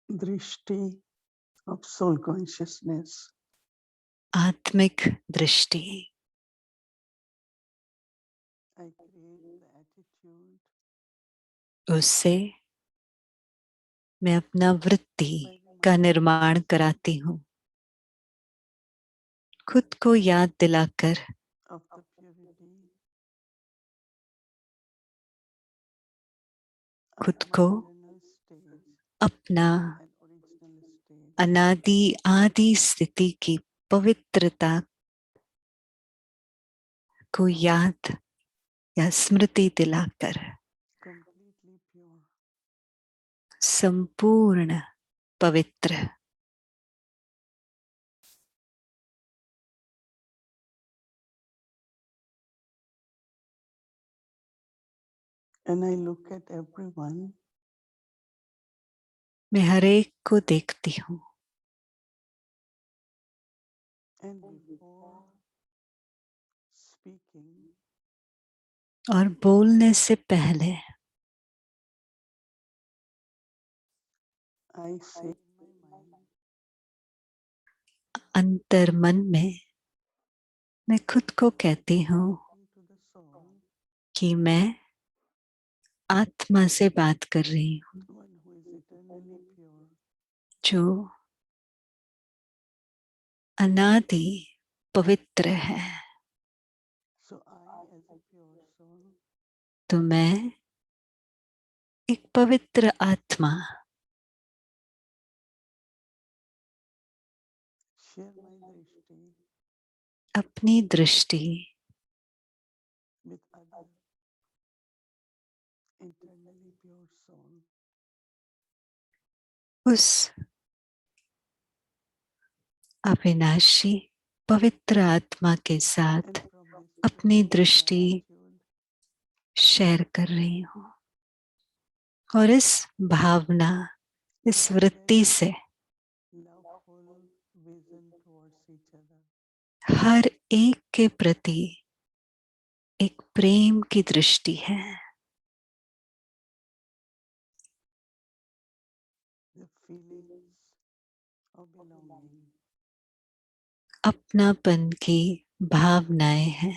drishti of soul consciousness. आत्मिक दृष्टि। I create the attitude उससे मैं अपना वृत्ति by का reminding निर्माण कराती हूँ, खुद को याद दिलाकर of the purity of खुद my को eternal stage अपना and original state. अनादि आदि स्थिति की पवित्रता को याद या स्मृति दिलाकर Completely pure. संपूर्ण पवित्र। And I look at everyone मैं हर एक को देखती हूँ and before speaking, और बोलने से पहले I say in my mind, अंतर मन में मैं खुद को कहती हूँ talking to the soul, कि मैं आत्मा से बात कर रही हूँ, one who is eternally pure. जो अनादि पवित्र है। So I, as a pure soul, तो मैं एक पवित्र आत्मा share my drishti अपनी दृष्टि with other internally pure soul. उस अविनाशी पवित्र आत्मा के And साथ from this अपनी pure दृष्टि attitude, शेयर कर रही हूँ। और इस भावना, इस वृत्ति express से loveful vision towards each other. हर एक के प्रति एक प्रेम की दृष्टि है। The feelings of belonging, अपनापन की भावनाएं हैं।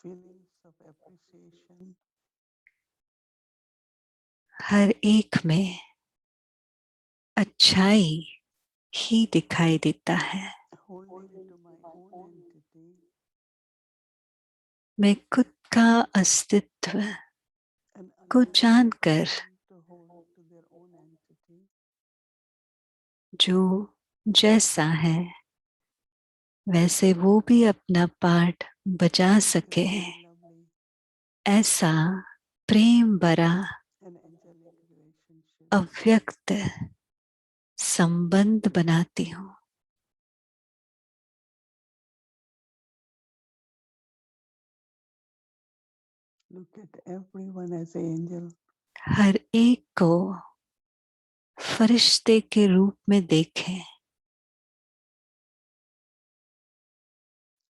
feelings of appreciation, हर एक में अच्छाई ही दिखाई देता है। holding to my own entity मैं खुद का अस्तित्व and को allowing जानकर everyone to hold to their own entity, जो जैसा है वैसे वो भी अपना पार्ट बजा सके, very lovely ऐसा प्रेम भरा and angelic relationship. अव्यक्त संबंध बनाती हूँ। Look at everyone as an angel. हर एक को फरिश्ते के रूप में देखें।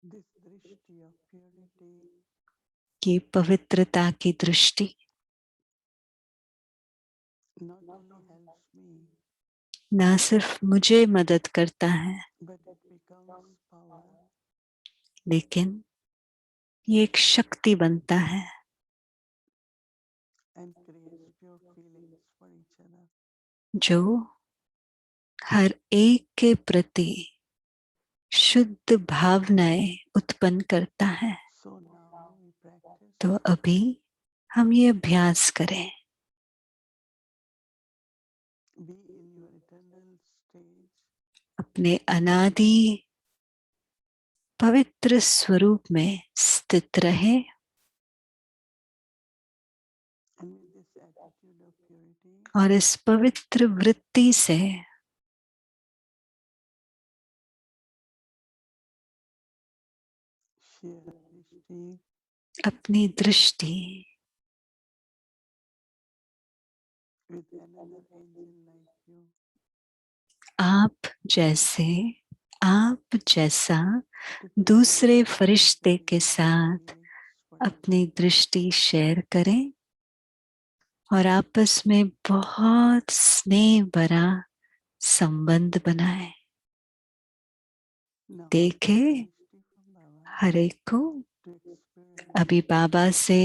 This drishti of purity कि पवित्रता की दृष्टि not only helps me, ना सिर्फ मुझे मदद करता है, but it becomes power लेकिन ये एक शक्ति बनता है and creates pure feelings for each other. जो हर एक के प्रति शुद्ध भावनाएं उत्पन्न करता है। So now we practice तो अभी हम ये अभ्यास करें, be in your eternal stage अपने अनादि पवित्र स्वरूप में स्थित रहे and with this attitude of purity, और इस पवित्र वृत्ति से share drishti अपनी दृष्टि with another angel like you. आप जैसा To दूसरे create फरिश्ते angelic के साथ feelings for each अपनी other. दृष्टि शेयर करें और आपस में बहुत स्नेह भरा संबंध बनाए। Now, देखे dृष्टि from Baba हर एक को to experience अभी बाबा से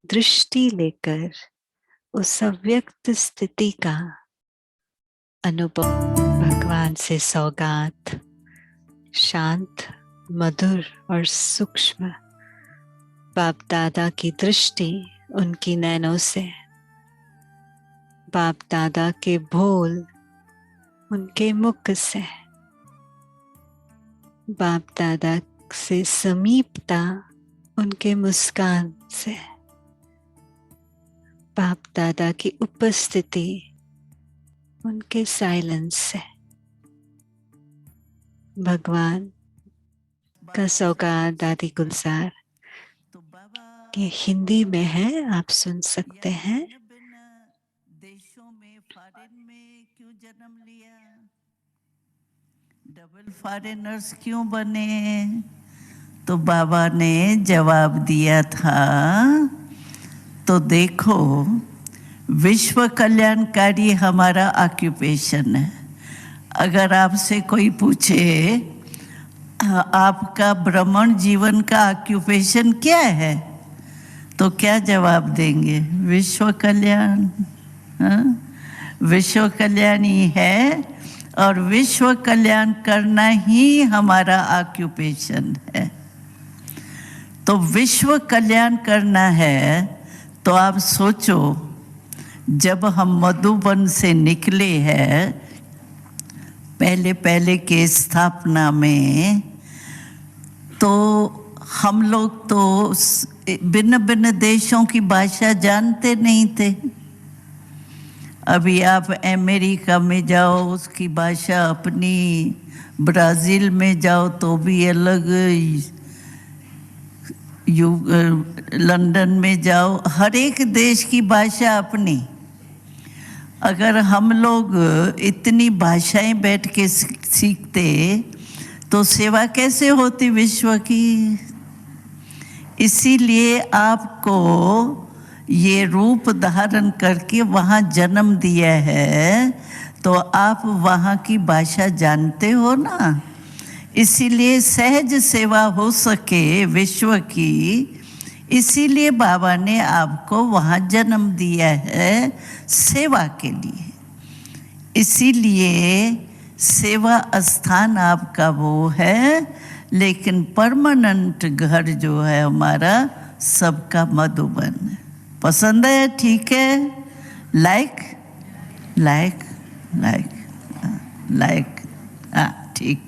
दृष्टि लेकर उस अव्यक्त स्थिति का अनुभव, भगवान से सौगात, शांत, मधुर और सूक्ष्म बाप दादा की दृष्टि उनकी नैनों से, बाप दादा के बोल उनके मुख से, बाप दादा से समीपता उनके मुस्कान से, बाप दादा की उपस्थिति उनके साइलेंस से। भगवान का सौगात दादी गुलजार, ये हिंदी में है, आप सुन सकते हैं। देशों में फॉरेन में क्यों जन्म लिया, डबल फॉरेनर्स क्यों बने? तो बाबा ने जवाब दिया था, तो देखो विश्व कल्याणकारी हमारा ऑक्यूपेशन है। अगर आपसे कोई पूछे आपका भ्रमण जीवन का ऑक्यूपेशन क्या है, तो क्या जवाब देंगे? विश्व कल्याण। विश्व कल्याण ही है और विश्व कल्याण करना ही हमारा ऑक्यूपेशन है। तो विश्व कल्याण करना है तो आप सोचो, जब हम मधुबन से निकले हैं पहले पहले के स्थापना में, तो हम लोग तो भिन्न भिन्न देशों की भाषा जानते नहीं थे। अभी आप अमेरिका में जाओ उसकी भाषा अपनी, ब्राज़ील में जाओ तो भी अलग, लंदन में जाओ, हर एक देश की भाषा अपनी। अगर हम लोग इतनी भाषाएं बैठ के सीखते तो सेवा कैसे होती विश्व की? इसीलिए आपको ये रूप धारण करके वहाँ जन्म दिया है, तो आप वहाँ की भाषा जानते हो ना। इसीलिए सहज सेवा हो सके विश्व की, इसीलिए बाबा ने आपको वहाँ जन्म दिया है सेवा के लिए। इसीलिए सेवा स्थान आपका वो है, लेकिन परमानेंट घर जो है हमारा सबका मधुबन है। पसंद है? ठीक है। लाइक लाइक लाइक लाइक, हाँ ठीक।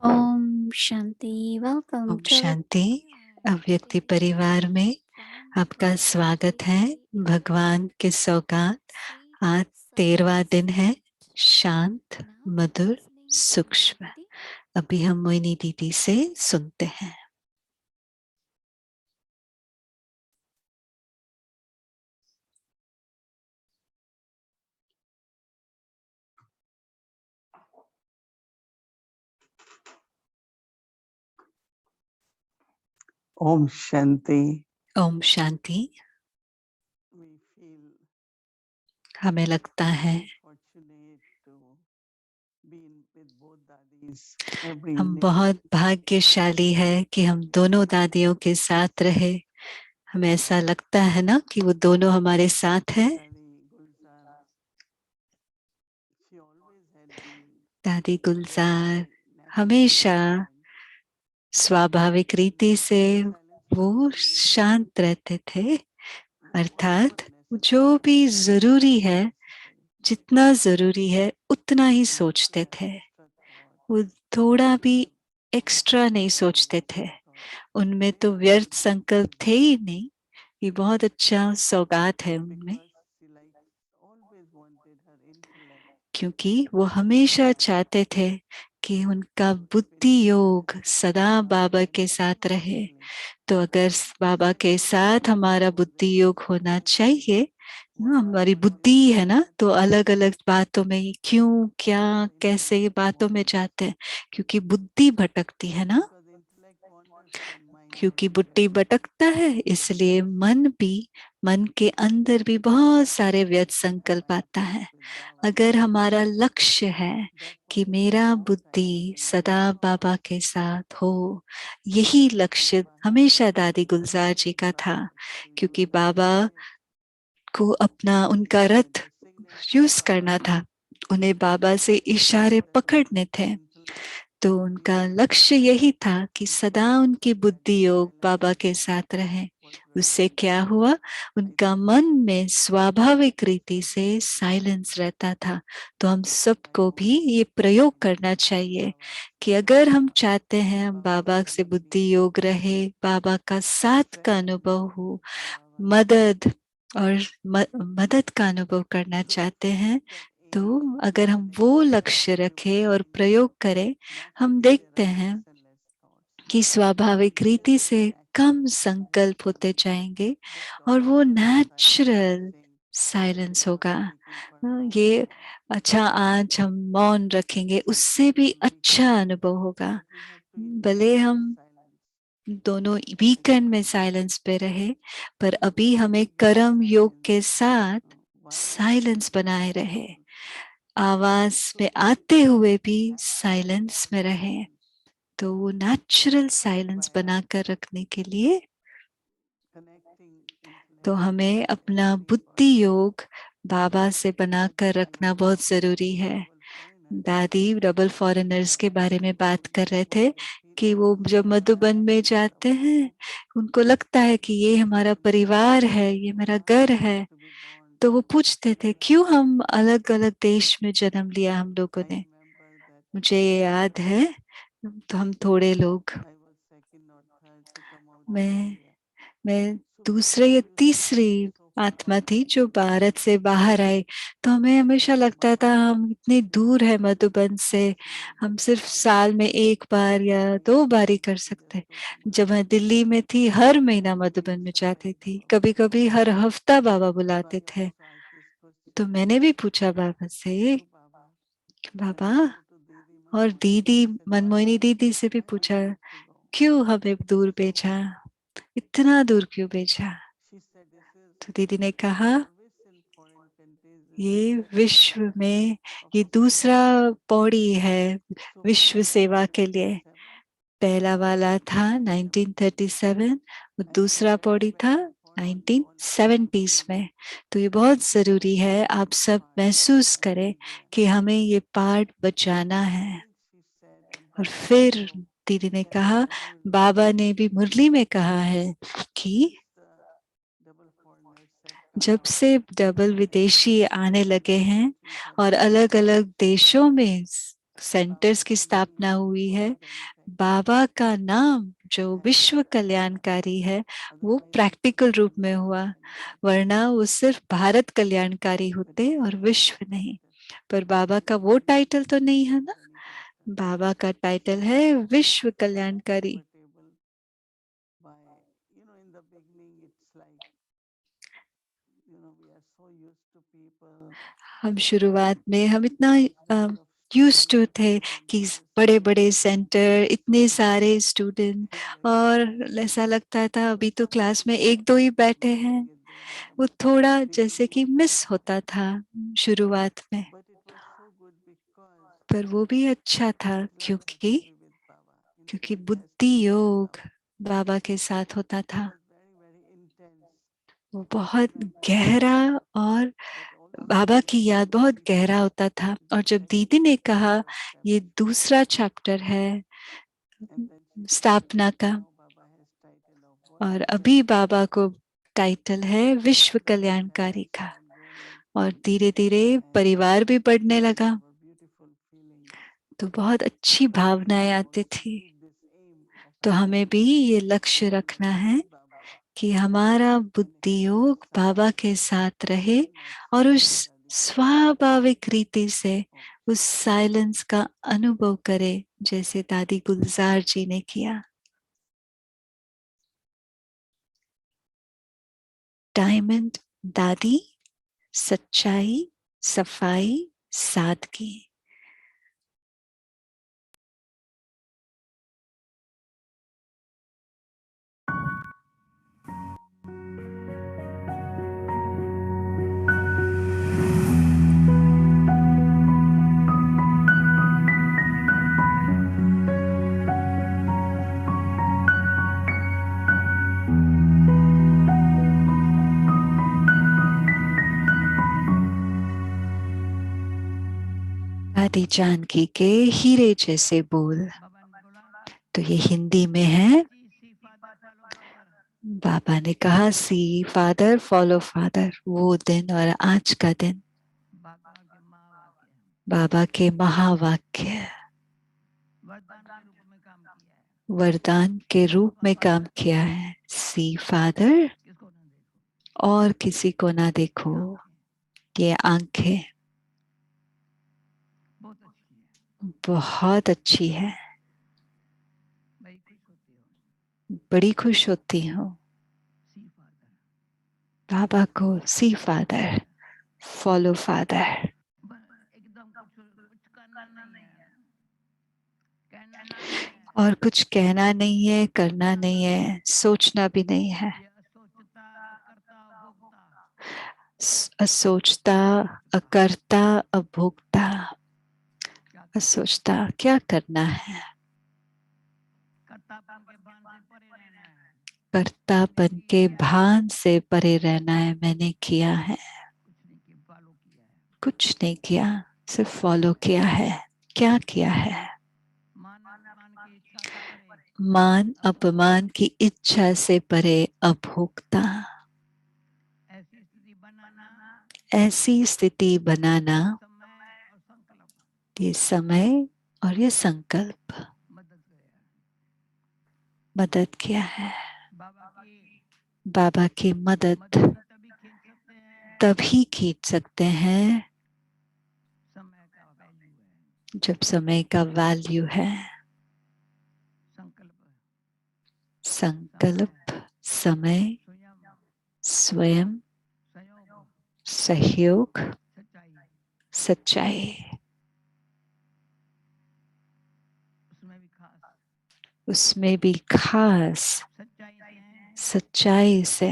Om Shanti. Welcome Om to शांति। अव्यक्ति परिवार में आपका स्वागत है। भगवान के सौगात, आज 13वां दिन है, शांत, मधुर, सूक्ष्म। अभी हम मोहिनी दीदी से सुनते हैं। Om Shanti. Om Shanti. We feel हमें लगता है fortunate to be with both daddies every हम evening. बहुत भाग्यशाली है कि हम दोनों दादियों के साथ रहे। हमें ऐसा लगता है ना कि वो दोनों हमारे साथ हैं। Daddy Gulzar, she always had been दादी गुलजार very हमेशा naturally स्वाभाविक रीति से वो शांत रहते थे, अर्थात जो भी जरूरी है जितना जरूरी है उतना ही सोचते थे, वो थोड़ा भी एक्स्ट्रा नहीं सोचते थे। उनमें तो व्यर्थ संकल्प थे ही नहीं। ये बहुत अच्छा सौगात है उनमें, क्योंकि वो हमेशा चाहते थे कि उनका बुद्धि योग सदा बाबा के साथ रहे। तो अगर बाबा के साथ हमारा बुद्धि योग होना चाहिए, हमारी बुद्धि है ना, तो अलग अलग बातों में क्यों क्या कैसे ये बातों में जाते हैं, क्योंकि बुद्धि भटकती है ना। क्योंकि बुद्धि भटकता है इसलिए मन के अंदर भी बहुत सारे व्यर्थ संकल्प आता है। अगर हमारा लक्ष्य है कि मेरा बुद्धि सदा बाबा के साथ हो, यही लक्ष्य हमेशा दादी गुलजार जी का था, क्योंकि बाबा को अपना उनका रथ यूज करना था, उन्हें बाबा से इशारे पकड़ने थे। तो उनका लक्ष्य यही था कि सदा उनकी बुद्धि योग बाबा के साथ रहे। उससे क्या हुआ, उनका मन में स्वाभाविक रीति से साइलेंस रहता था। तो हम सबको भी ये प्रयोग करना चाहिए कि अगर हम चाहते हैं हम बाबा से बुद्धि योग रहे, बाबा का साथ का अनुभव हो, मदद और मदद का अनुभव करना चाहते हैं, तो अगर हम वो लक्ष्य रखें और प्रयोग करें, हम देखते हैं कि स्वाभाविक रीति से कम संकल्प होते जाएंगे और वो नेचुरल साइलेंस होगा। ये अच्छा, आज हम मौन रखेंगे, उससे भी अच्छा अनुभव होगा। भले हम दोनों वीकेंड में साइलेंस पे रहे, पर अभी हमें कर्म योग के साथ साइलेंस बनाए रहे, आवाज में आते हुए भी साइलेंस में रहे। तो वो नेचुरल साइलेंस बनाकर रखने के लिए तो हमें अपना बुद्धि योग बाबा से बनाकर रखना बहुत जरूरी है। दादी डबल फॉरेनर्स के बारे में बात कर रहे थे कि वो जब मधुबन में जाते हैं, उनको लगता है कि ये हमारा परिवार है, ये मेरा घर है। तो वो पूछते थे क्यों हम अलग अलग देश में जन्म लिया हम लोगों ने। मुझे ये याद है, तो हम थोड़े लोग, मैं दूसरे या तीसरी आत्मा थी जो भारत से बाहर आई। तो हमें हमेशा लगता था हम इतनी दूर है मधुबन से, हम सिर्फ साल में एक बार या दो बार ही कर सकते। जब मैं दिल्ली में थी हर महीना मधुबन में जाती थी, कभी कभी हर हफ्ता बाबा बुलाते थे। तो मैंने भी पूछा बाबा से, बाबा, और दीदी मनमोहिनी दीदी से भी पूछा, क्यों हमें दूर भेजा, इतना दूर क्यों भेजा। तो दीदी ने कहा ये विश्व में ये दूसरा पौड़ी है विश्व सेवा के लिए। पहला वाला था 1937 और दूसरा पौड़ी था 1970s में। तो ये बहुत जरूरी है आप सब महसूस करें कि हमें ये पार्ट बचाना है। और फिर दीदी ने कहा, बाबा ने भी मुरली में कहा है कि जब से डबल विदेशी आने लगे हैं और अलग अलग देशों में सेंटर्स की स्थापना हुई है, बाबा का नाम जो विश्व कल्याणकारी है वो प्रैक्टिकल रूप में हुआ, वरना वो सिर्फ भारत कल्याणकारी होते और विश्व नहीं। पर बाबा का वो टाइटल तो नहीं है ना, बाबा का टाइटल है विश्व कल्याणकारी। हम शुरुआत में हम इतना यूज टू थे कि बड़े बड़े सेंटर, इतने सारे स्टूडेंट, और ऐसा लगता था अभी तो क्लास में एक दो ही बैठे हैं। वो थोड़ा जैसे कि मिस होता था शुरुआत में, पर वो भी अच्छा था क्योंकि क्योंकि बुद्धि योग बाबा के साथ होता था। वो बहुत गहरा, और बाबा की याद बहुत गहरा होता था। और जब दीदी ने कहा ये दूसरा चैप्टर है स्थापना का, और अभी बाबा को टाइटल है विश्व कल्याणकारी का, और धीरे धीरे परिवार भी बढ़ने लगा। तो बहुत अच्छी भावनाएं आती थी। तो हमें भी ये लक्ष्य रखना है कि हमारा बुद्धि योग बाबा के साथ रहे और उस स्वाभाविक रीति से उस साइलेंस का अनुभव करे, जैसे दादी गुलजार जी ने किया। डायमंड दादी, सच्चाई, सफाई, सादगी। दादी जानकी के हीरे जैसे बोल। तो ये हिंदी में है। बाबा ने कहा सी फादर फॉलो फादर, वो दिन और आज का दिन बाबा के महावाक्य वरदान के रूप में काम किया है। सी फादर, और किसी को ना देखो। ये आंखें बहुत अच्छी है, बड़ी खुश होती हूँ बाबा को सी फादर फॉलो फादर। और कुछ कहना नहीं है, करना नहीं है, सोचना भी नहीं है। असोचता, अकर्ता, अभोक्ता। असोचता, क्या करना है? कर्तापन के भान से परे रहना है। मैंने किया है, कुछ नहीं किया, सिर्फ फॉलो किया है। क्या किया है? मान अपमान की इच्छा से परे अभोक्ता। ऐसी स्थिति बनाना, ये समय और ये संकल्प मदद किया है। बाबा की मदद तभी खींच सकते हैं जब समय का वैल्यू है। संकल्प, समय, स्वयं, सहयोग, सच्चाई। उसमें भी खास सच्चाई से।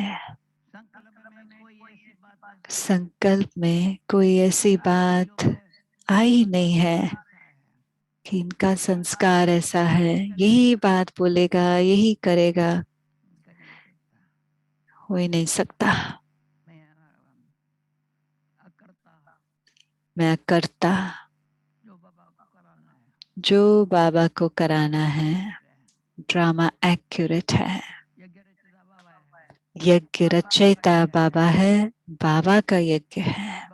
संकल्प में कोई ऐसी बात आई नहीं है कि इनका संस्कार ऐसा है, यही बात बोलेगा, यही करेगा। हो ही नहीं सकता। मैं करता, जो बाबा को कराना है। ड्रामा एक्यूरेट है। यज्ञ रचयिता बाबा है, बाबा का यज्ञ है।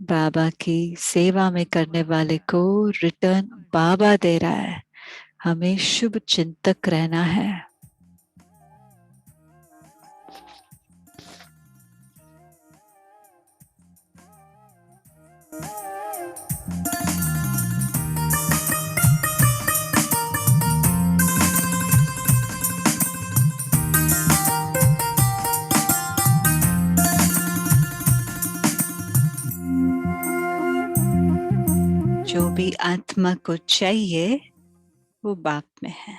बाबा की सेवा में करने वाले को रिटर्न बाबा दे रहा है। हमें शुभ चिंतक रहना है। जो भी आत्मा को चाहिए वो बाप में है।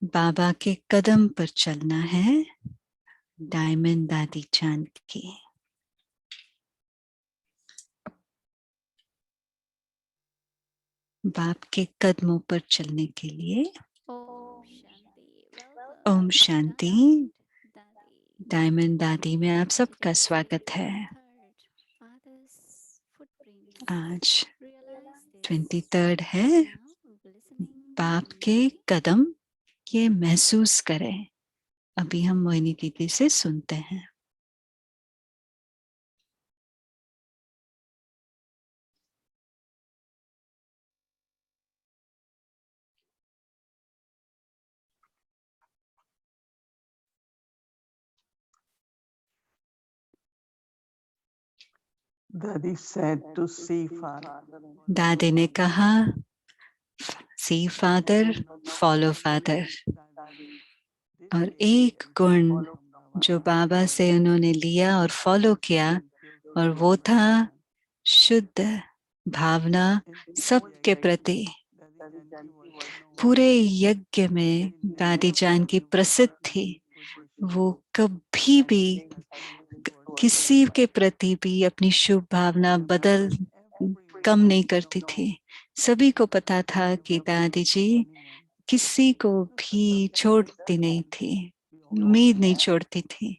बाबा के कदम पर चलना है। डायमंड दादी जानकी। बाप के कदमों पर चलने के लिए ओम शांति। डायमंड दादी में आप सबका स्वागत है। आज 23rd है। बाप के कदम ये महसूस करें। अभी हम मोहिनी दीदी से सुनते हैं। Daddy said to see Father. दादी ने कहा, सी फादर, फॉलो फादर। और एक गुण जो बाबा से उन्होंने लिया और फॉलो किया, और वो था शुद्ध भावना सबके प्रति। पूरे यज्ञ में दादी जान की प्रसिद्ध थी। वो कभी भी किसी के प्रति भी अपनी शुभ भावना बदल कम नहीं करती थी। सभी को पता था कि दादी जी किसी को भी छोड़ती नहीं थी, उम्मीद नहीं छोड़ती थी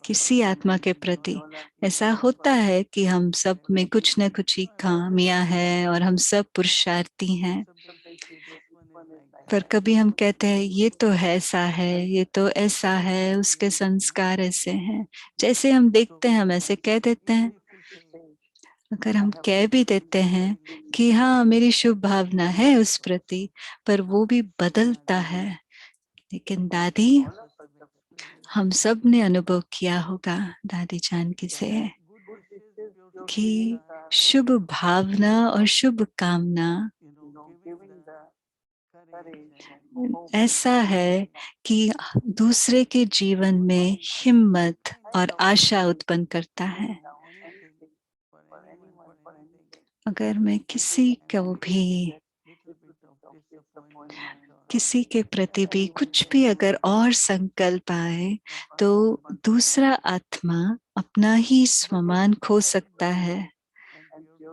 किसी आत्मा के प्रति। ऐसा होता है कि हम सब में कुछ न कुछ ही खामियां हैं और हम सब पुरुषार्थी हैं, पर कभी हम कहते हैं ये तो ऐसा है, ये तो ऐसा है, उसके संस्कार ऐसे हैं, जैसे हम देखते हैं हम ऐसे कह देते हैं। अगर हम कह भी देते हैं कि हाँ मेरी शुभ भावना है उस प्रति, पर वो भी बदलता है। लेकिन दादी, हम सब ने अनुभव किया होगा दादी जान की से कि शुभ भावना और शुभ कामना ऐसा है कि दूसरे के जीवन में हिम्मत और आशा उत्पन्न करता है। अगर मैं किसी को भी, किसी के प्रति भी कुछ भी अगर और संकल्प आए, तो दूसरा आत्मा अपना ही स्वमान खो सकता है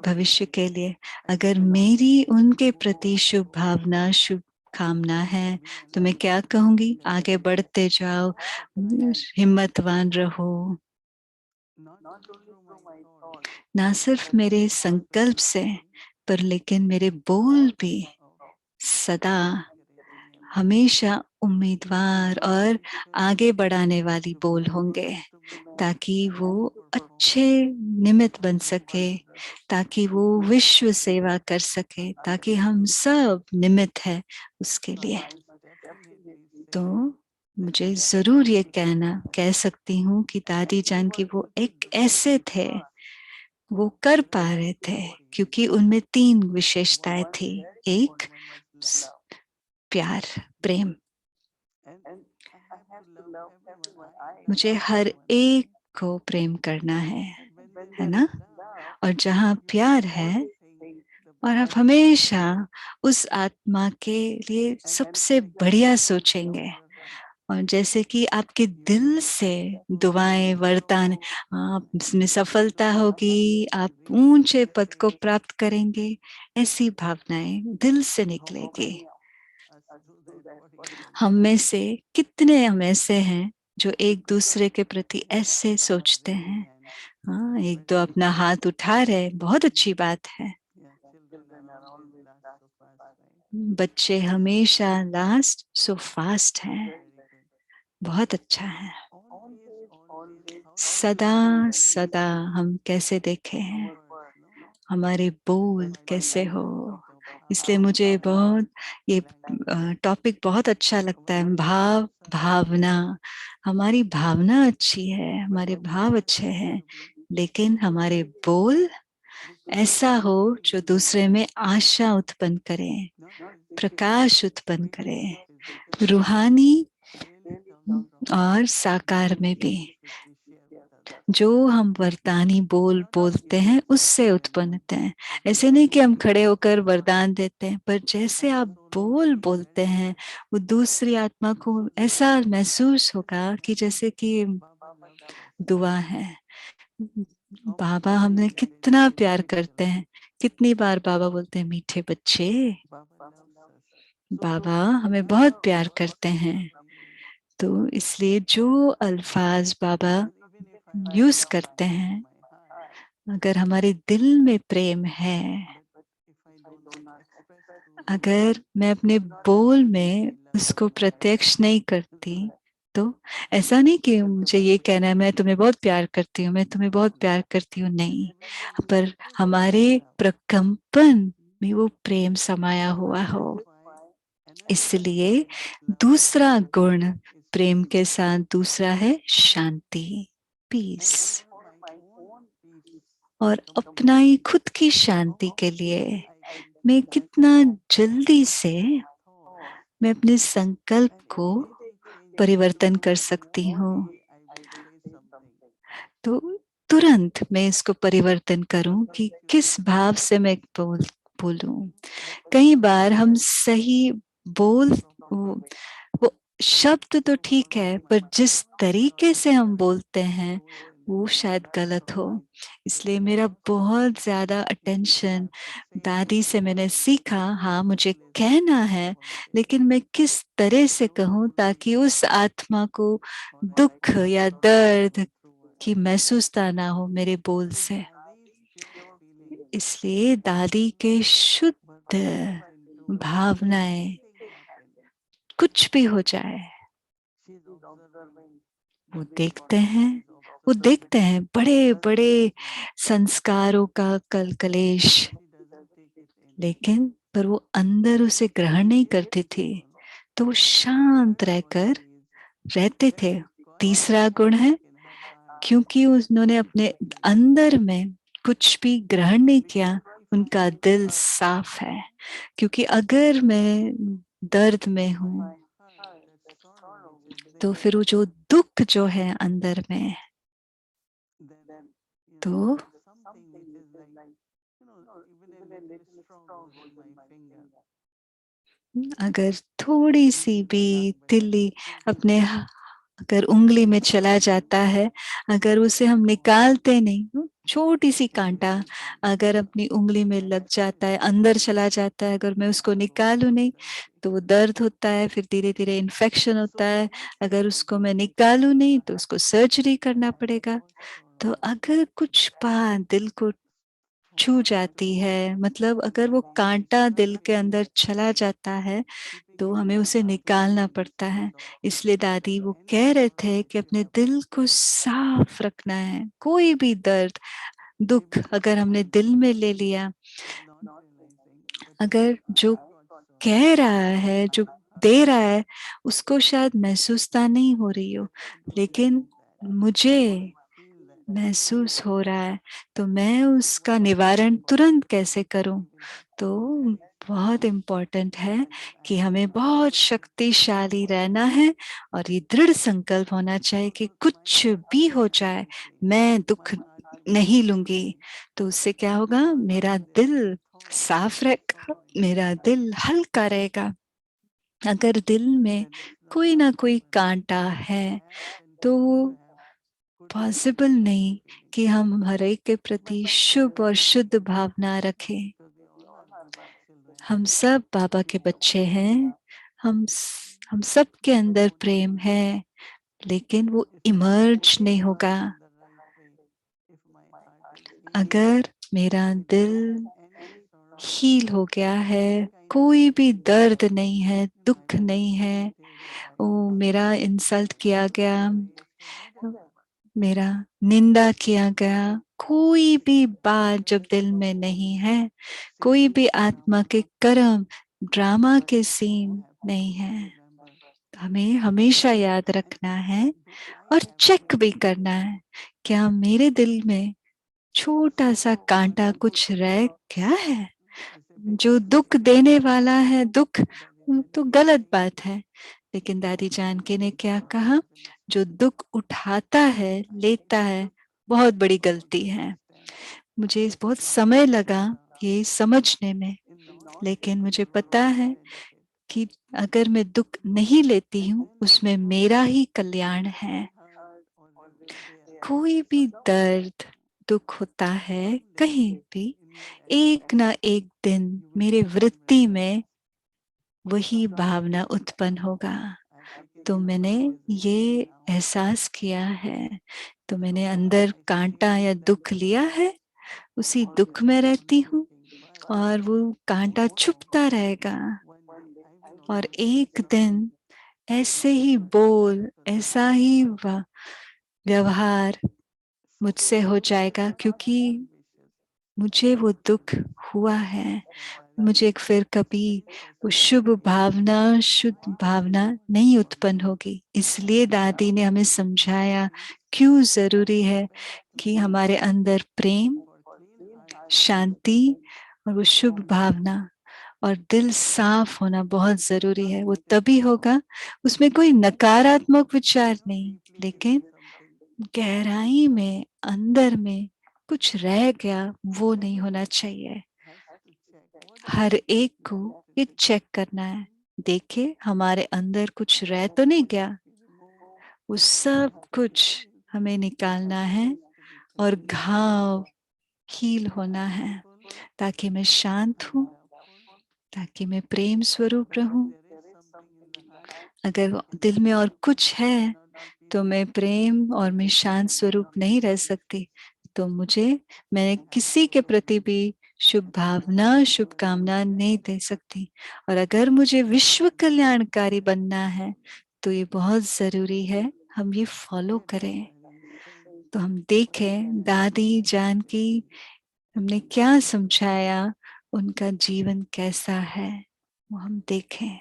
भविष्य के लिए। अगर मेरी उनके प्रति शुभ भावना, शुभ कामना है, तो मैं क्या कहूंगी? आगे बढ़ते जाओ, हिम्मतवान रहो। ना सिर्फ मेरे संकल्प से, पर लेकिन मेरे बोल भी सदा हमेशा उम्मीदवार और आगे बढ़ाने वाली बोल होंगे, ताकि वो अच्छे निमित्त बन सके, ताकि वो विश्व सेवा कर सके, ताकि हम सब निमित्त है उसके लिए। तो मुझे जरूर ये कह सकती हूँ कि दादी जान की वो एक ऐसे थे, वो कर पा रहे थे क्योंकि उनमें 3 विशेषताएं थी। एक, प्यार, प्रेम। मुझे हर एक को प्रेम करना है ना? और जहाँ प्यार है, और आप हमेशा उस आत्मा के लिए सबसे बढ़िया सोचेंगे, और जैसे कि आपके दिल से दुआएं, वरदान, आप इसमें सफलता होगी, आप ऊंचे पद को प्राप्त करेंगे, ऐसी भावनाएं दिल से निकलेगी। हम में से कितने हम ऐसे हैं जो एक दूसरे के प्रति ऐसे सोचते हैं? हाँ, एक दो अपना हाथ उठा रहे, बहुत अच्छी बात है। बच्चे हमेशा लास्ट, सो फास्ट है, बहुत अच्छा है। सदा सदा हम कैसे देखे हैं, हमारे बोल कैसे हो। इसलिए मुझे बहुत ये टॉपिक बहुत अच्छा लगता है। भाव, भावना, हमारी भावना अच्छी है, हमारे भाव अच्छे हैं, लेकिन हमारे बोल ऐसा हो जो दूसरे में आशा उत्पन्न करे, प्रकाश उत्पन्न करे, रूहानी और साकार में भी। जो हम वरदानी बोल बोलते हैं उससे उत्पन्न होते हैं। ऐसे नहीं कि हम खड़े होकर वरदान देते हैं, पर जैसे आप बोल बोलते हैं, वो दूसरी आत्मा को ऐसा महसूस होगा कि जैसे कि दुआ है। बाबा हमें कितना प्यार करते हैं। कितनी बार बाबा बोलते हैं, मीठे बच्चे, बाबा हमें बहुत प्यार करते हैं। तो इसलिए जो अल्फाज बाबा यूज करते हैं, अगर हमारे दिल में प्रेम है, अगर मैं अपने बोल में उसको प्रत्यक्ष नहीं करती तो ऐसा नहीं कि मुझे ये कहना है मैं तुम्हें बहुत प्यार करती हूँ, मैं तुम्हें बहुत प्यार करती हूँ, नहीं, पर हमारे प्रकंपन में वो प्रेम समाया हुआ हो। इसलिए दूसरा गुण प्रेम के साथ दूसरा है शांति, पीस। और अपना ही खुद की शांति के लिए मैं कितना जल्दी से मैं अपने संकल्प को परिवर्तन कर सकती हूँ। तो तुरंत मैं इसको परिवर्तन करूं कि किस भाव से मैं बोलूं। कई बार हम सही बोल वो शब्द तो ठीक है, पर जिस तरीके से हम बोलते हैं वो शायद गलत हो। इसलिए मेरा बहुत ज्यादा अटेंशन, दादी से मैंने सीखा, हाँ मुझे कहना है, लेकिन मैं किस तरह से कहूं ताकि उस आत्मा को दुख या दर्द की महसूसता ना हो मेरे बोल से। इसलिए दादी के शुद्ध भावनाएं, कुछ भी हो जाए, वो देखते हैं बड़े बड़े संस्कारों का कलकलेश, लेकिन पर वो अंदर उसे ग्रहण नहीं करते थे, तो वो शांत रहकर रहते थे। तीसरा गुण है, क्योंकि उन्होंने अपने अंदर में कुछ भी ग्रहण नहीं किया, उनका दिल साफ है। क्योंकि अगर मैं दर्द में हूं तो फिर वो जो दुख जो है अंदर में, तो अगर थोड़ी सी भी तिल्ली अपने अगर उंगली में चला जाता है, अगर उसे हम निकालते नहीं, छोटी सी कांटा अगर अपनी उंगली में लग जाता है, अंदर चला जाता है, अगर मैं उसको निकालूं नहीं तो वो दर्द होता है, फिर धीरे धीरे इन्फेक्शन होता है। अगर उसको मैं निकालूं नहीं तो उसको सर्जरी करना पड़ेगा। तो अगर कुछ बात दिल को छू जाती है, मतलब अगर वो कांटा दिल के अंदर चला जाता है तो हमें उसे निकालना पड़ता है। इसलिए दादी वो कह रहे थे कि अपने दिल को साफ रखना है। कोई भी दर्द, दुख अगर हमने दिल में ले लिया, अगर जो कह रहा है, जो दे रहा है, उसको शायद महसूसता नहीं हो रही हो, लेकिन मुझे महसूस हो रहा है, तो मैं उसका निवारण तुरंत कैसे करूं। तो बहुत इम्पोर्टेंट है कि हमें बहुत शक्तिशाली रहना है और ये दृढ़ संकल्प होना चाहिए कि कुछ भी हो जाए मैं दुख नहीं लूंगी। तो उससे क्या होगा, मेरा दिल साफ रहेगा, मेरा दिल हल्का रहेगा। अगर दिल में कोई ना कोई कांटा है तो पॉसिबल नहीं कि हम हर एक के प्रति शुभ और शुद्ध भावना रखें। हम सब बाबा के बच्चे हैं, हम सब के अंदर प्रेम है, लेकिन वो इमर्ज नहीं होगा। अगर मेरा दिल हील हो गया है, कोई भी दर्द नहीं है, दुख नहीं है, ओ मेरा इंसल्ट किया गया, मेरा निंदा किया गया, कोई भी बात जब दिल में नहीं है, कोई भी आत्मा के कर्म ड्रामा के सीन नहीं है, हमें हमेशा याद रखना है और चेक भी करना है, क्या मेरे दिल में छोटा सा कांटा कुछ रह गया है जो दुख देने वाला है। दुख तो गलत बात है, लेकिन दादी जानकी ने क्या कहा, जो दुख उठाता है, लेता है, बहुत बड़ी गलती है। मुझे बहुत समय लगा ये समझने में, लेकिन मुझे पता है कि अगर मैं दुख नहीं लेती हूँ उसमें मेरा ही कल्याण है। कोई भी दर्द दुख होता है कहीं भी, एक ना एक दिन मेरे वृत्ति में वही भावना उत्पन्न होगा। तो मैंने ये एहसास किया है, तो मैंने अंदर कांटा या दुख लिया है, उसी दुख में रहती हूँ, और वो कांटा चुभता रहेगा। one day I will और also एक become दिन ऐसे ही बोल, ऐसा ही व्यवहार so मुझसे हो those are जाएगा, the क्योंकि well wishes मुझे वो दुख हुआ है। from my मुझे फिर कभी वो शुभ भावना, शुद्ध भावना नहीं उत्पन्न होगी। इसलिए दादी ने हमें समझाया क्यों जरूरी है कि हमारे अंदर प्रेम, for clean heart शांति और वो शुभ भावना और दिल साफ होना बहुत जरूरी है। वो तभी होगा, उसमें कोई नकारात्मक विचार नहीं, deeply लेकिन feeling something गहराई में, अंदर में कुछ रह गया, वो नहीं होना चाहिए। has to check what her is एक को left ये with चेक करना है, देखे हमारे अंदर कुछ रह तो नहीं गया। to remove वो सब कुछ हमें निकालना है to be और clean घाव हील होना है, peaceful ताकि मैं शांत हूँ, and loveful. ताकि मैं प्रेम स्वरूप If रहूं। there is something in the heart अगर दिल में और कुछ I है cannot be तो मैं peaceful प्रेम और मैं शांत स्वरूप नहीं रह सकती। तो मैं किसी के प्रति भी शुभ भावना, शुभकामना नहीं दे सकती। और अगर मुझे विश्व कल्याणकारी बनना है तो ये बहुत जरूरी है हम ये फॉलो करें। तो हम देखें दादी जान की हमने क्या समझाया, उनका जीवन कैसा है, वो हम देखें।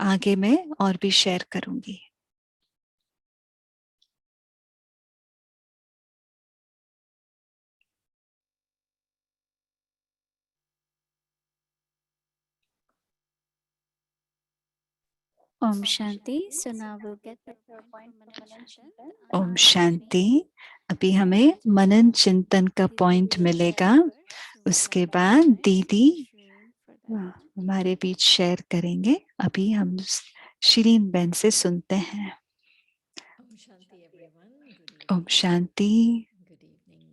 आगे मैं और भी शेयर करूंगी। Om Shanti. So now we'll get the point from Manan Chintan. Om Shanti. अभी हमें मनन चिंतन का पॉइंट मिलेगा, उसके बाद दीदी हमारे बीच शेयर करेंगे। अभी हम शिरीन बहन से सुनते हैं। Om Shanti everyone. Good Om evening. Shanti. Good evening.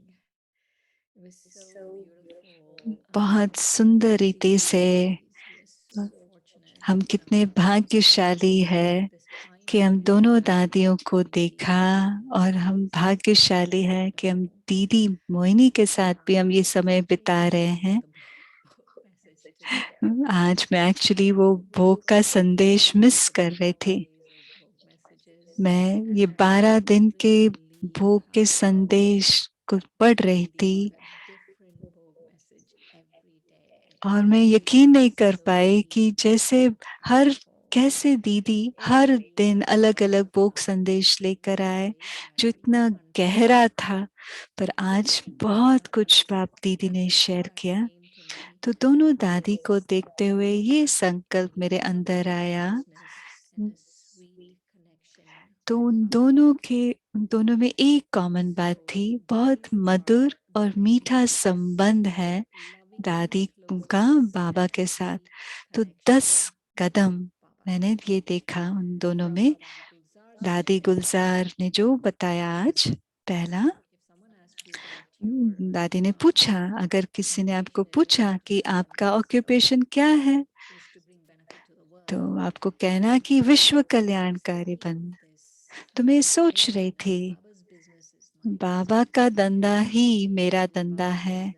It was so beautiful. बहुत सुंदर रीति से We are so fortunate हम कितने भाग्यशाली है कि हम दोनों दादियों को देखा, और हम भाग्यशाली है कि हम दीदी मोहिनी के साथ भी हम ये समय बिता रहे हैं। message today. आज मैं एक्चुअली वो भोग का संदेश मिस कर रही थी। मैं ये 12 दिन के भोग के संदेश को पढ़ रही थी और मैं यकीन नहीं कर पाई कि कैसे दीदी हर दिन अलग अलग भोग संदेश लेकर आए, जो इतना गहरा था। पर आज बहुत कुछ बाप दीदी ने शेयर किया। तो दोनों दादी को देखते हुए ये संकल्प मेरे अंदर आया, तो उन दोनों में एक कॉमन बात थी, बहुत मधुर और मीठा संबंध है दादी का बाबा के साथ। तो 10 कदम मैंने ये देखा उन दोनों में। दादी गुलजार ने जो बताया आज, पहला दादी ने पूछा, अगर किसी ने आपको पूछा कि आपका ऑक्यूपेशन क्या है, तो आपको कहना कि विश्व कल्याणकारी बन। तो मैं सोच रही थी, बाबा का धंधा ही मेरा धंधा है।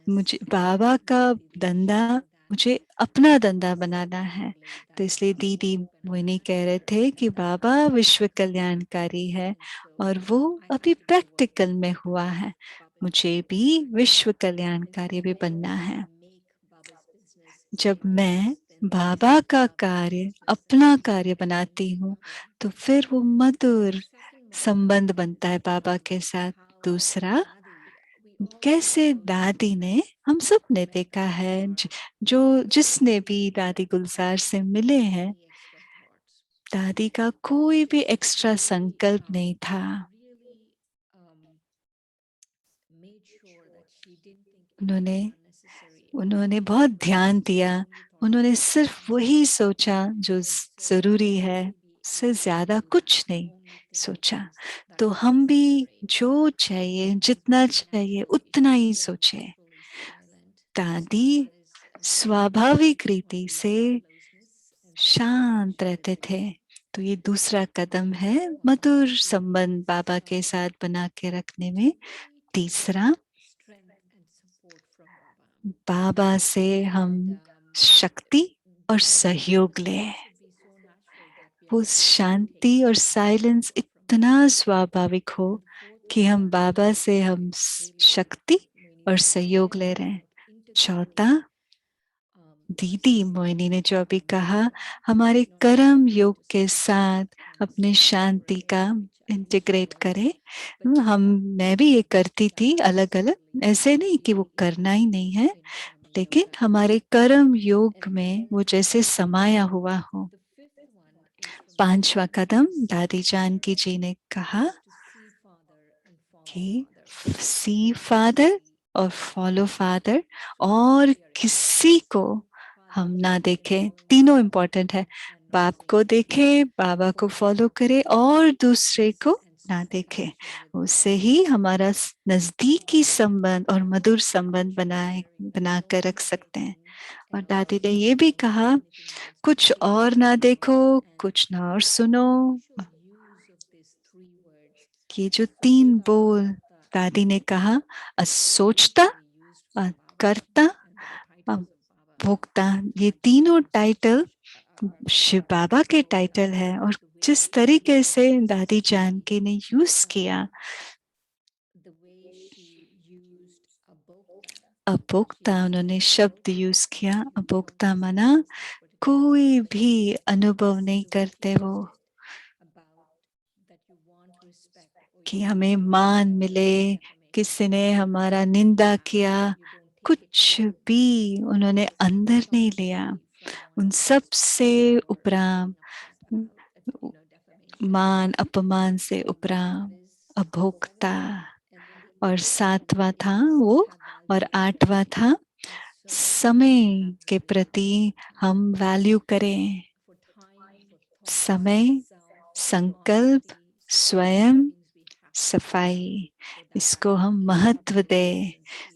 मुझे बाबा का धंधा, मुझे अपना धंधा बनाना है। तो इसलिए दीदी मोहिनी कह रहे थे कि बाबा विश्व कल्याणकारी है और वो अभी प्रैक्टिकल में हुआ है। मुझे भी विश्व कल्याणकारी भी बनना है। जब मैं बाबा का कार्य अपना कार्य बनाती हूँ तो फिर वो मधुर संबंध बनता है बाबा के साथ। दूसरा, कैसे दादी ने, हम सब ने देखा है, जिसने भी दादी गुलजार से मिले हैं, दादी का कोई भी एक्स्ट्रा संकल्प नहीं था। उन्होंने बहुत ध्यान दिया। उन्होंने सिर्फ वही सोचा जो जरूरी है, उससे ज्यादा कुछ नहीं सोचा। तो हम भी जो चाहिए, जितना चाहिए उतना ही सोचे। दादी स्वाभाविक रीति से शांत रहते थे। तो ये दूसरा कदम है मधुर संबंध बाबा के साथ बना के रखने में। तीसरा, बाबा से हम शक्ति और सहयोग लें। वो शांति और साइलेंस इतना स्वाभाविक हो कि हम बाबा से हम शक्ति और सहयोग ले रहे हैं। चौथा, दीदी मोहिनी ने जो अभी कहा, हमारे कर्म योग के साथ अपने शांति का इंटीग्रेट करें। मैं भी ये करती थी अलग अलग, ऐसे नहीं कि वो करना ही नहीं है, लेकिन हमारे कर्म योग में वो जैसे समाया हुआ हो। पांचवा कदम दादी जानकी जी ने कहा कि सी फादर और फॉलो फादर, और किसी को हम ना देखें। तीनों इंपॉर्टेंट है, बाप को देखें, बाबा को फॉलो करें और दूसरे को ना देखें। उससे ही हमारा नजदीकी संबंध और मधुर संबंध बना कर रख सकते हैं। और दादी ने ये भी कहा, कुछ और ना देखो, कुछ ना और सुनो। ये जो तीन बोल दादी ने कहा, सोचता, करता, भोगता, ये तीनों टाइटल शिव बाबा के टाइटल है। और जिस तरीके से दादी जानकी ने यूज किया, अभोक्ता, उन्होंने शब्द यूज किया। अभोक्ता माना कोई भी अनुभव नहीं करते वो कि हमें मान मिले, किसी ने हमारा निंदा किया, कुछ भी उन्होंने अंदर नहीं लिया। उन सब से उपराम, मान अपमान से उपराम, अभोक्ता। और सातवां था वो, और आठवां था समय के प्रति हम वैल्यू करें। समय, संकल्प, स्वयं, सफाई, इसको हम महत्व दें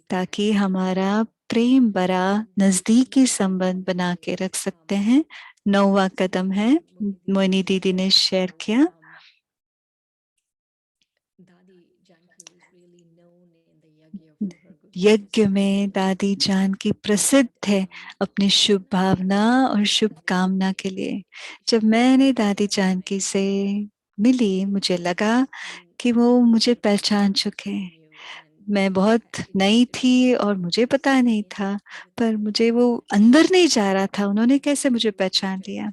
ताकि हमारा प्रेम भरा नजदीकी संबंध बना के रख सकते हैं। 9वां कदम है, मोहिनी दीदी ने शेयर किया, यज्ञ में दादी जानकी प्रसिद्ध है अपनी शुभ भावना और शुभ कामना के लिए। जब मैंने दादी जानकी से मिली, मुझे लगा कि वो मुझे पहचान चुके। मैं बहुत नई थी और मुझे पता नहीं था, पर मुझे वो अंदर नहीं जा रहा था, उन्होंने कैसे मुझे पहचान लिया।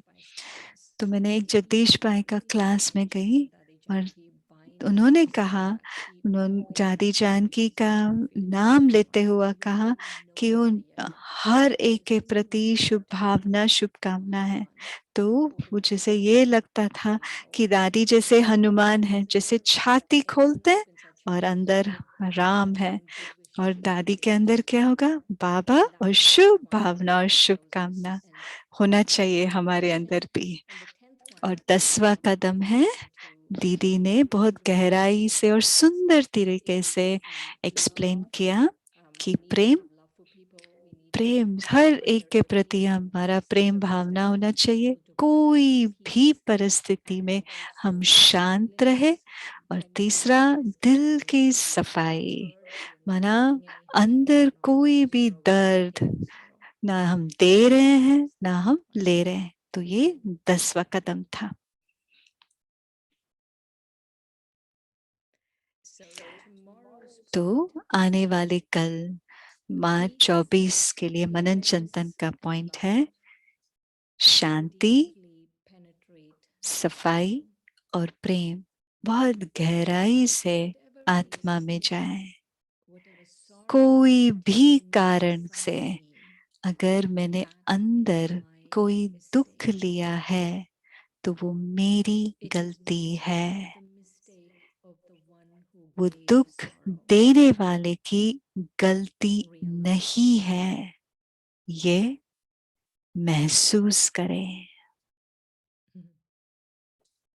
तो मैंने एक जगदीश भाई का क्लास में गई और उन्होंने कहा, उन्होंने दादी जानकी का नाम लेते हुआ कहा कि वो हर एक के प्रति शुभ भावना, शुभकामना है। तो मुझे से ये लगता था कि दादी जैसे हनुमान है, जैसे छाती खोलते हैं और अंदर राम है, और दादी के अंदर क्या होगा, बाबा, और शुभ भावना और शुभकामना होना चाहिए हमारे अंदर भी। और 10वां कदम है, दीदी ने बहुत गहराई से और सुंदर तरीके से एक्सप्लेन किया कि प्रेम, प्रेम हर एक के प्रति हमारा प्रेम भावना होना चाहिए। कोई भी परिस्थिति में हम शांत रहे। और तीसरा, दिल की सफाई, माना अंदर कोई भी दर्द ना हम दे रहे हैं ना हम ले रहे हैं। तो ये 10वां कदम था। तो आने वाले कल मार्च 24 के लिए मनन चिंतन का पॉइंट है शांति, सफाई और प्रेम। बहुत गहराई से आत्मा में जाए। कोई भी कारण से अगर मैंने अंदर कोई दुख लिया है तो वो मेरी गलती है। वो दुख देने वाले की गलती नहीं है। ये महसूस करें,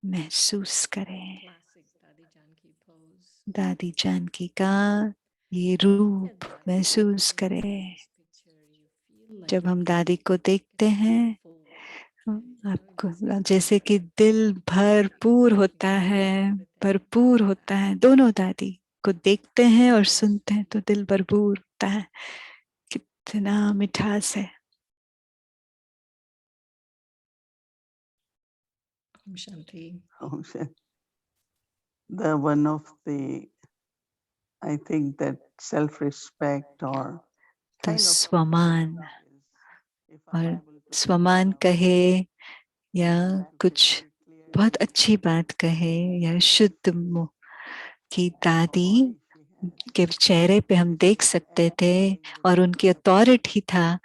महसूस करें। दादी जानकी का ये रूप महसूस करें। जब हम दादी को देखते हैं, आपको जैसे कि दिल भरपूर होता है, भरपूर होता है। दोनों दादी को देखते हैं और सुनते हैं तो दिल भरपूर होता है कि इतना मिठास है। Om Shanti. The one of the, I think that self-respect or तो kind of स्वमान if I'm और able to स्वमान कहे या understand कुछ it very clearly, बहुत अच्छी बात कहे या शुद्ध मुंह की दादी body she has, के चेहरे पे हम देख सकते थे और उनकी अथॉरिटी था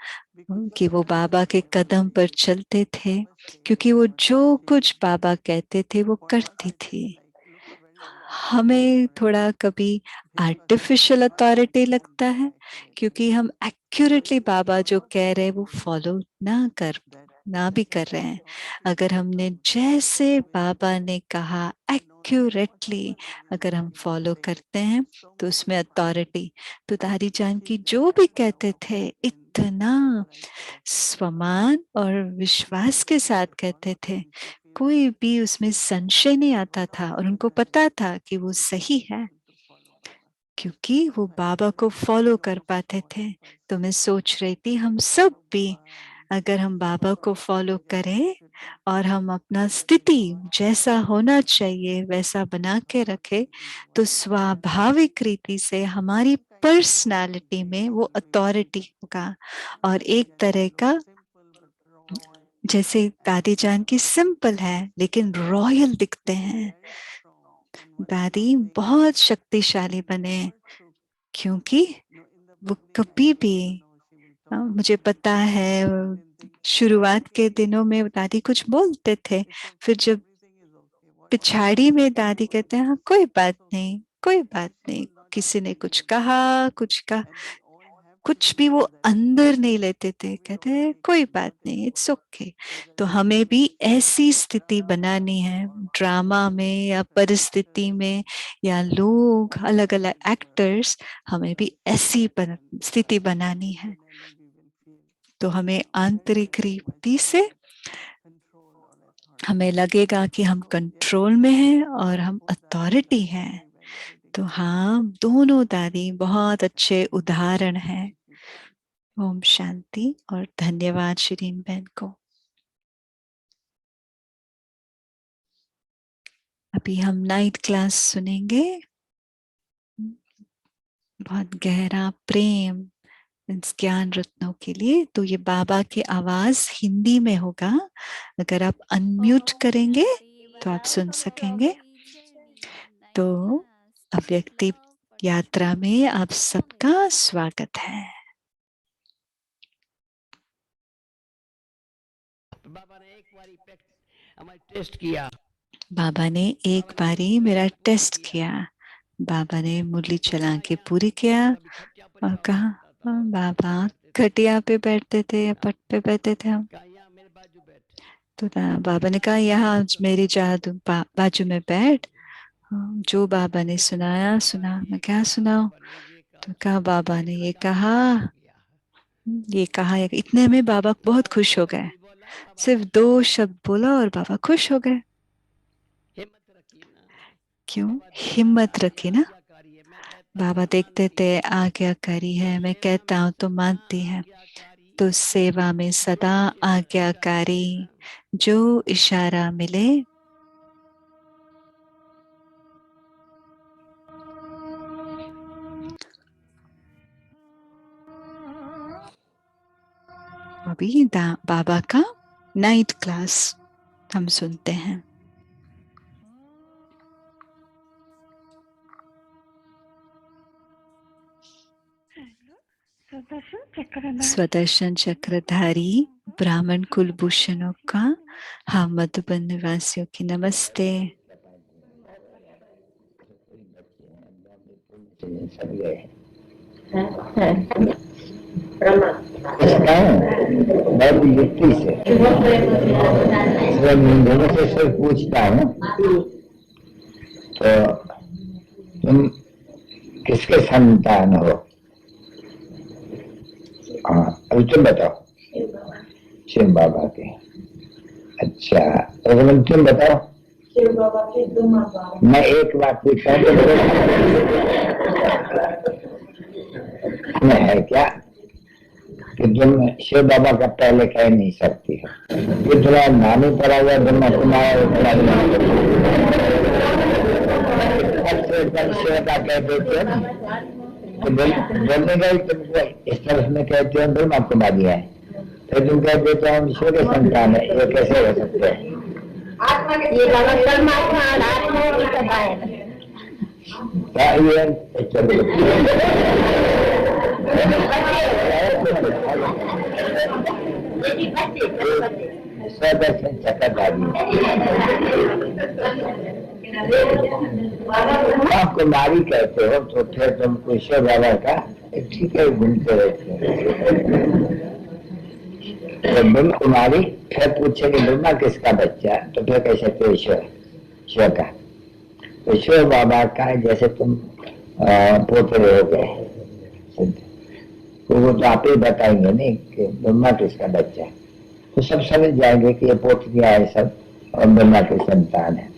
कि वो बाबा के कदम पर चलते थे, क्योंकि वो जो कुछ बाबा कहते थे वो करती थी। हमें थोड़ा कभी आर्टिफिशियल अथॉरिटी लगता है, क्योंकि हम एक्यूरेटली बाबा जो कह रहे हैं वो फॉलो ना भी कर रहे हैं। अगर हमने जैसे बाबा ने कहा एक्यूरेटली अगर हम फॉलो करते हैं तो उसमें अथॉरिटी। तो दादी जान की जो भी कहते थे इतना स्वमान और विश्वास के साथ कहते थे, कोई भी उसमें संशय नहीं आता था और उनको पता था कि वो सही है, क्योंकि वो बाबा को फॉलो कर पाते थे। तो मैं सोच रही थी हम सब भी अगर हम बाबा को फॉलो करें और हम अपना स्थिति जैसा होना चाहिए वैसा बना के रखें, तो स्वाभाविक रीति से हमारी पर्सनालिटी में वो अथॉरिटी होगा। और एक तरह का जैसे दादी जान की सिंपल है लेकिन रॉयल दिखते हैं, दादी बहुत शक्तिशाली बने, क्योंकि वो कभी भी मुझे पता है शुरुआत के दिनों में दादी कुछ बोलते थे, फिर जब पिछाड़ी में दादी कहते हैं हाँ कोई बात नहीं कोई बात नहीं, किसी ने कुछ कहा कुछ भी वो अंदर नहीं लेते थे, कहते हैं कोई बात नहीं इट्स ओके। तो हमें भी ऐसी स्थिति बनानी है ड्रामा में या परिस्थिति में, या लोग अलग अलग एक्टर्स, हमें भी ऐसी स्थिति बनानी है। तो हमें आंतरिक रीति से हमें लगेगा कि हम कंट्रोल में हैं और हम अथॉरिटी हैं। तो हाँ, दोनों दादी बहुत अच्छे उदाहरण हैं। ओम शांति और धन्यवाद शिरीन बहन को। अभी हम नाइट क्लास सुनेंगे, बहुत गहरा प्रेम इस ज्ञान रत्नों के लिए। तो ये बाबा की आवाज हिंदी में होगा, अगर आप अनम्यूट करेंगे तो आप सुन सकेंगे। तो अव्यक्ति यात्रा में आप सबका स्वागत है। बाबा ने एक बारी टेस्ट किया, बाबा ने एक बारी मेरा टेस्ट किया। बाबा ने मुरली चला के पूरी किया और कहा बाबा खटिया पे बैठते थे या पट पे बैठते थे हम। तो बाबा ने कहा यहाँ मेरी बाजू में बैठ, जो बाबा ने सुनाया सुना। मैं क्या सुनाऊं? तो कहा बाबा ने ये कहा। इतने में बाबा बहुत खुश हो गए, सिर्फ 2 शब्द बोला और बाबा खुश हो गए। क्यों? हिम्मत रखी ना। बाबा देखते थे आज्ञाकारी है, मैं कहता हूं तो मानती है, तो सेवा में सदा आज्ञाकारी, जो इशारा मिले अभी बाबा का नाइट क्लास हम सुनते हैं। स्वदर्शन चक्रधारी ब्राह्मण कुलभूषणों का हम मधुबन निवासियों की नमस्ते। बहुत युक्ति से दोनों से सिर्फ पूछता हूँ, तो तुम किसके संतान हो? हाँ अभी तुम बताओ। शिव बाबा के। अच्छा तो तुम बताओ। शिव बाबा के 2 माँ। मैं एक बात पूछता हूँ है क्या? कि तुम शिव बाबा का पहले कह नहीं सकती हो, कि थोड़ा नानी पड़ा हुआ ब्रह्मा कुमार शिव का कह देते हो ना, तो बोलने का तुमको इस तरह में कहते हो ब्रह्मा कुमारी है, फिर तुम कह देते हो हम शिव के संतान है, ये कैसे हो सकते हैं? स्वदर्शन चक्रधारी कुमारी कहते हो तो फिर तुमको शिव बाबा का ठीक है घूमते रहते हो। तो ब्रह्म कुमारी फिर पूछेंगे ब्रह्मा किसका बच्चा, तो फिर कह सकते हो शिव का। तो शिव बाबा का जैसे तुम पोते हो गए, तो वो तो आप ही बताएंगे नहीं कि ब्रह्मा किसका बच्चा है, तो सब समझ जाएंगे कि ये पोतियां है सब और ब्रह्मा के संतान है।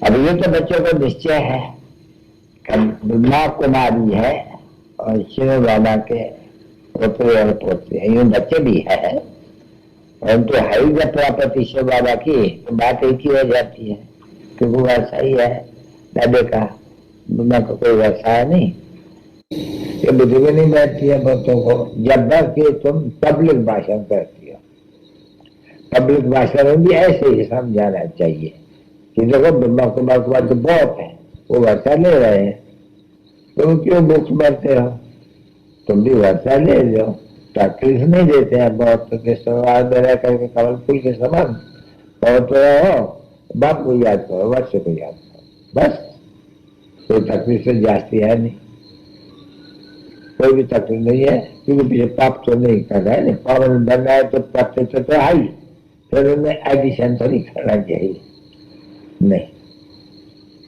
अब ये तो बच्चों को निश्चय है कि ब्रह्मा कुमारी है और शिव बाबा के पोते और पोते, ये बच्चे भी है, परंतु है ही जब प्रॉपर्टी शिव बाबा की तो बात एक ही हो जाती है, क्योंकि वैसा ही है दादे का, ब्रह्मा को कोई वैसा है नहीं। ये बुद्धि में नहीं बैठती है बच्चों को, जब तक कि तुम पब्लिक भाषण करती हो। पब्लिक भाषण में भी ऐसे ही समझाना चाहिए कि देखो ब्रह्मा कुमार के बाद तो बहुत है, वो वर्षा ले रहे हैं, तुम क्यों बुक्स भरते हो, तुम भी वर्षा ले लो, तकलीफ नहीं देते हैं बहुत के सवाल करके कमल फूल के समान, और तो रहो बाप को याद करो, वर्ष को याद करो, बस कोई तकलीफ से जाती है नहीं, कोई भी तकलीफ नहीं है, क्योंकि पीछे पाप तो नहीं कर रहा है, नहीं पावन बनना है तो पत्ते तो आई, फिर उन्हें एडिशन तो नहीं करना चाहिए, नहीं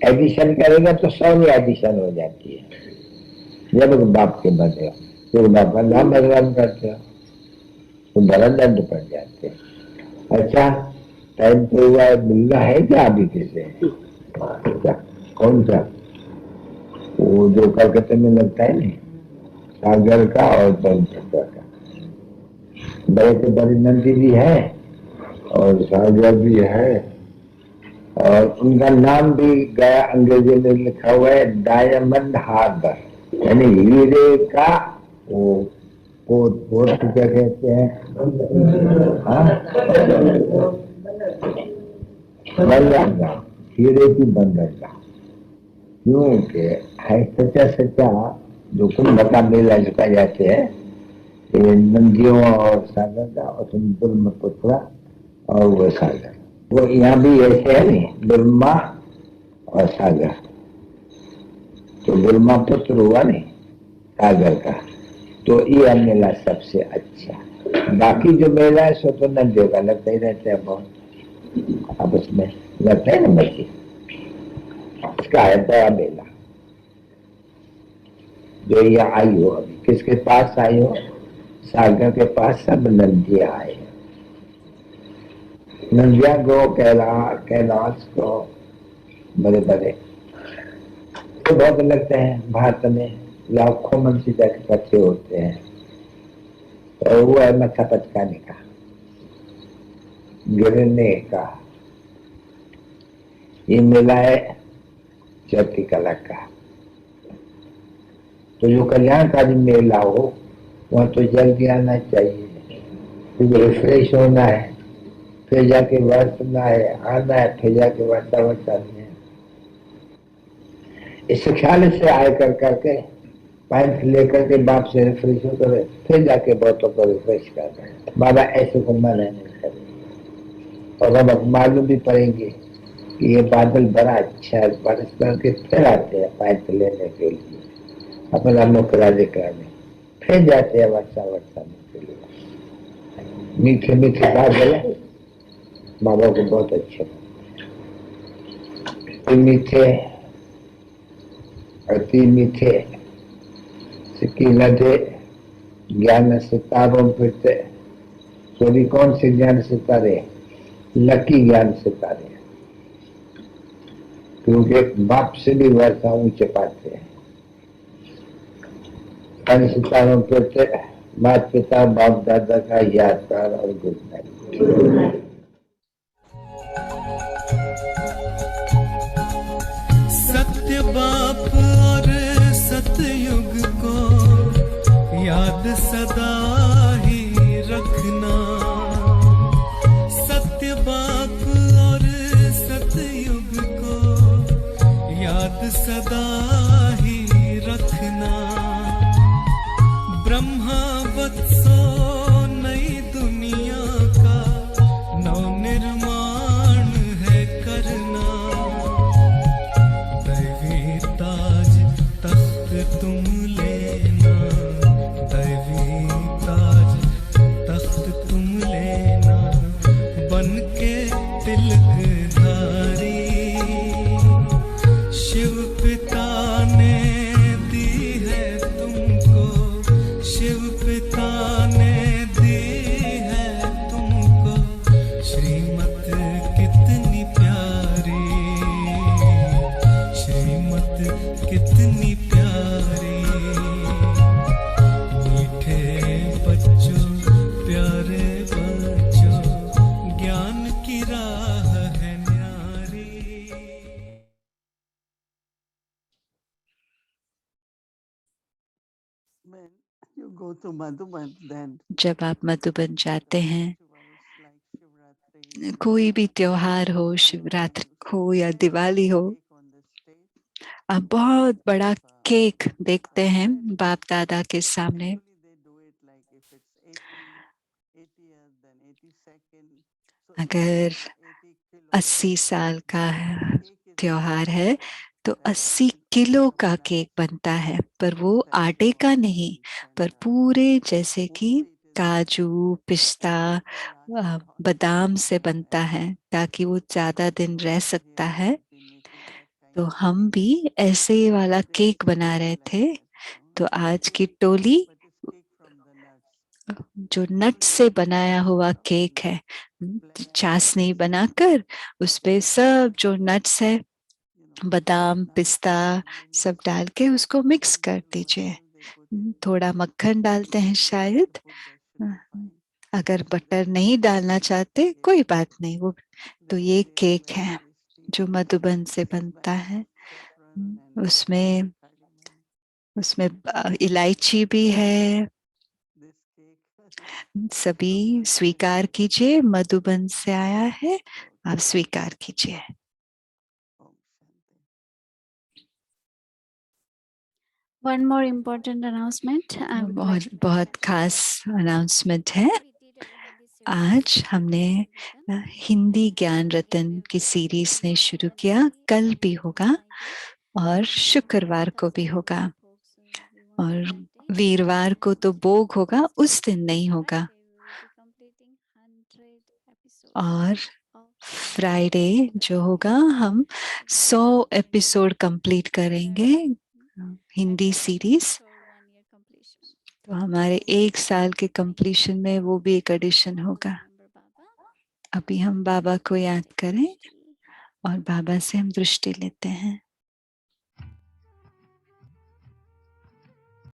एडिशन करेगा तो 100 एडिशन हो जाती है। जब बाप के बने हो फिर बाप का नाम भगवान करते हो तो बड़ा दंड पड़ जाते हैं। अच्छा टाइम तो हुआ मिलना है क्या अभी किसे? कौन सा? वो जो कलकत्ते में लगता है नहीं, सागर का और का, बड़े से बड़ी नंदी भी है और सागर भी है, और उनका नाम भी गया अंग्रेजी में लिखा हुआ है डायमंड हार्बर, यानी हीरे का वो पोत क्या कहते हैं, बंदरगाह, हीरे की बंदरगाह, क्योंकि है सच्चा सच्चा जो कुंभ का मेला झुका जाते हैं, नंदियों और सागर का और ब्रह्मपुत्र और वो सागर, वो यहाँ भी ऐसे है नहीं, ब्रह्मा और सागर, तो ब्रह्मपुत्र हुआ नहीं सागर का, तो ये मेला सबसे अच्छा। बाकी जो मेला है सो तो नदियों का लगता ही रहता है, बहुत आपस में लगता है ना बच्चे, इसका है बड़ा मेला। जो यहाँ आई हो अभी किसके पास आई हो, सागर के पास सब नदियां आए, नदियां गो कैलाश को बड़े बड़े तो बहुत लगते हैं, भारत में लाखों मनुष्य जाके इकट्ठे होते हैं, और वो है मत्था पटकाने का, गिरने का, ये मेला है चौथी कला का। तो जो कल्याणकारी मेला हो वहाँ तो जल्दी आना चाहिए, फिर रिफ्रेश होना है, फिर जाके वर्तना है, आना है, फिर जाके वर्ता है। इस ख्याल से आए करके पैंट लेकर के बाप से रिफ्रेश होकर फिर जाके बहुतों को रिफ्रेश कर रहे हैं। बाबा ऐसे को मना नहीं करे, और अब मालूम भी पड़ेंगे कि ये बादल बड़ा अच्छा है, बरस करके फिर आते हैं पैंट लेने के लिए, अपना मुकराजे कराने, फिर जाते हैं वर्षा के लिए। मीठे मीठे बादल है, बाबा को बहुत अच्छे मीठे, अति मीठे सिक्की लदे ज्ञान सितारों फिरते, सॉरी कौन से ज्ञान सितारे, लकी ज्ञान सितारे, क्योंकि बाप से भी वर्षा ऊंचे पाते हैं। सितारों फिरते माता पिता बाप दादा का यादगार और गुड नाइट। सत्य बाप और सतयुग को याद सदा ही रखना। सत्य बाप और सतयुग को याद सदा ही रखना। ब्रह्मा वत्सो नई दुनिया का नवनिर्माण है करना। दैवी ताज तख्त तुम लेना, दैवी ताज तख्त तुम लेना, बन के तिलकधारी। शिव पिता ने दी है तुमको, शिव पिता ने दी है तुमको श्रीमत कितनी प्यारी, श्रीमत कितनी प्यारी। मीठे बच्चों प्यारे बच्चों, ज्ञान की राह है न्यारी। When you go to Madhuban, then जब आप मधुबन जाते हैं, festivals like Shivratri, कोई भी त्योहार हो, शिवरात्रि हो या दिवाली हो, cake on the stage, आप बहुत बड़ा केक देखते हैं बाप दादा के सामने। usually they do it like if it's 80th, then 82nd. So अगर 80 kilos. 80 साल का Cake is त्योहार made है of तो that 80 1 किलो kg of का rice, केक बनता है, पर वो which has आटे का all नहीं, nuts पर and पूरे जैसे कि mostly it is काजू, पिस्ता, will last for बादाम से बनता forever. है ताकि वो ज्यादा दिन So रह we सकता have है। been making that kind तो of हम cake. भी ऐसे ही वाला Today केक it's बना रहे like थे। this, तो आज की टोली but it's cake from the nuts. जो नट Usually से we put बनाया हुआ केक है, blend चाशनी this, बनाकर उस पे सब जो नट्स है, बादाम, nuts पिस्ता and then सब डाल के उसको मिक्स little कर butter दीजिए। they put in. थोड़ा मक्खन डालते हैं Whatever you शायद। put that should be fine. अगर So बटर this नहीं is डालना चाहते cake कोई बात नहीं, वो तो very ये very केक very है tasty जो मधुबन से made बनता by है। saffron and उसमें cardamom. उसमें इलायची भी है। This cake सभी स्वीकार कीजिए, मधुबन से आया है, आप स्वीकार कीजिए। Om Shanti. One more important announcement. I would बहुत like to बहुत mention. खास अनाउंसमेंट है। We did our Hindi series आज with हमने Ratan. हिंदी ज्ञान रतन की सीरीज ने शुरू किया, कल भी होगा और शुक्रवार को भी होगा, और वीरवार को तो भोग होगा, उस दिन नहीं होगा, और फ्राइडे जो होगा हम 100 एपिसोड कंप्लीट करेंगे हिंदी सीरीज। तो हमारे 1 साल के कंप्लीशन में वो भी एक एडिशन होगा। अभी हम बाबा को याद करें और बाबा से हम दृष्टि लेते हैं।